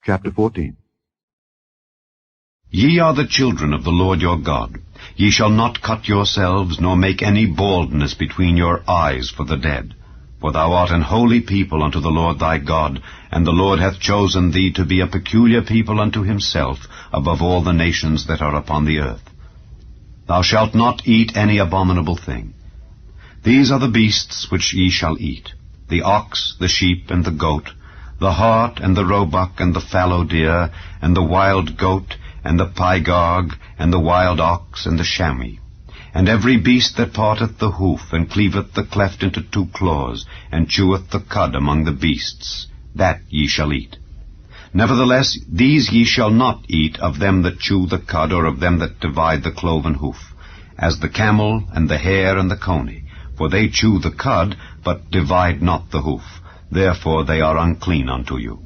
Chapter 14. Ye are the children of the Lord your God. Ye shall not cut yourselves, nor make any baldness between your eyes for the dead. For thou art an holy people unto the Lord thy God, and the Lord hath chosen thee to be a peculiar people unto himself, above all the nations that are upon the earth. Thou shalt not eat any abominable thing. These are the beasts which ye shall eat: the ox, the sheep, and the goat, the hart, and the roebuck, and the fallow deer, and the wild goat, and the pygarg, and the wild ox, and the chamois, and every beast that parteth the hoof, and cleaveth the cleft into two claws, and cheweth the cud among the beasts, that ye shall eat. Nevertheless, these ye shall not eat of them that chew the cud, or of them that divide the cloven hoof, as the camel, and the hare, and the coney. For they chew the cud, but divide not the hoof. Therefore they are unclean unto you.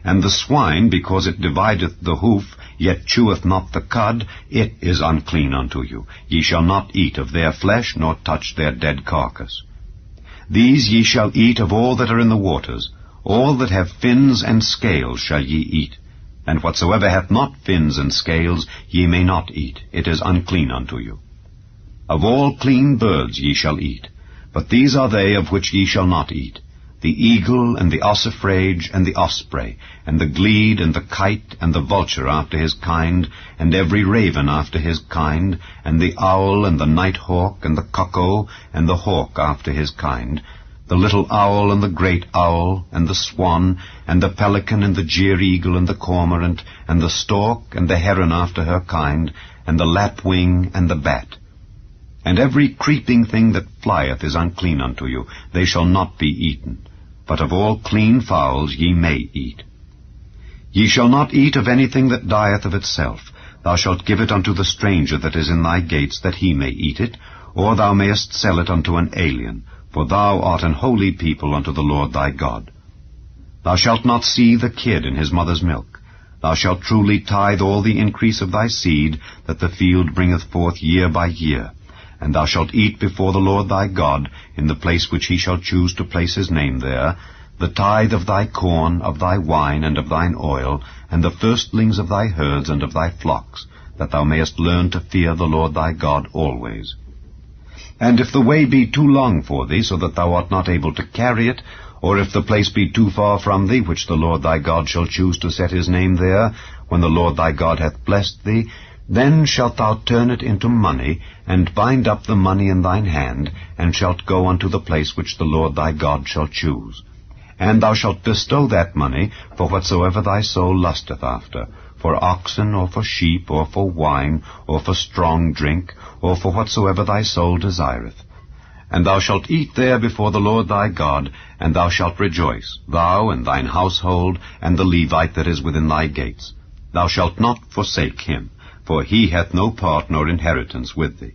And the swine, because it divideth the hoof, yet cheweth not the cud, it is unclean unto you. Ye shall not eat of their flesh, nor touch their dead carcass. These ye shall eat of all that are in the waters. All that have fins and scales shall ye eat. And whatsoever hath not fins and scales ye may not eat. It is unclean unto you. Of all clean birds ye shall eat. But these are they of which ye shall not eat: the eagle, and the ossifrage, and the osprey, and the glede, and the kite, and the vulture after his kind, and every raven after his kind, and the owl, and the night hawk, and the cuckoo, and the hawk after his kind, the little owl, and the great owl, and the swan, and the pelican, and the jeer-eagle, and the cormorant, and the stork, and the heron after her kind, and the lapwing, and the bat. And every creeping thing that flieth is unclean unto you. They shall not be eaten. But of all clean fowls ye may eat. Ye shall not eat of anything that dieth of itself. Thou shalt give it unto the stranger that is in thy gates, that he may eat it, or thou mayest sell it unto an alien, for thou art an holy people unto the Lord thy God. Thou shalt not see the kid in his mother's milk. Thou shalt truly tithe all the increase of thy seed, that the field bringeth forth year by year. And thou shalt eat before the Lord thy God, in the place which he shall choose to place his name there, the tithe of thy corn, of thy wine, and of thine oil, and the firstlings of thy herds and of thy flocks, that thou mayest learn to fear the Lord thy God always. And if the way be too long for thee, so that thou art not able to carry it, or if the place be too far from thee, which the Lord thy God shall choose to set his name there, when the Lord thy God hath blessed thee, then shalt thou turn it into money, and bind up the money in thine hand, and shalt go unto the place which the Lord thy God shall choose. And thou shalt bestow that money for whatsoever thy soul lusteth after, for oxen, or for sheep, or for wine, or for strong drink, or for whatsoever thy soul desireth. And thou shalt eat there before the Lord thy God, and thou shalt rejoice, thou and thine household, and the Levite that is within thy gates. Thou shalt not forsake him, for he hath no part nor inheritance with thee.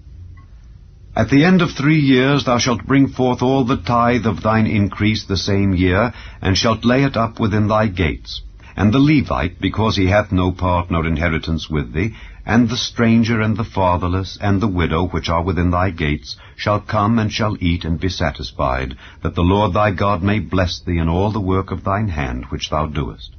At the end of 3 years thou shalt bring forth all the tithe of thine increase the same year, and shalt lay it up within thy gates. And the Levite, because he hath no part nor inheritance with thee, and the stranger, and the fatherless, and the widow, which are within thy gates, shall come and shall eat and be satisfied, that the Lord thy God may bless thee in all the work of thine hand which thou doest.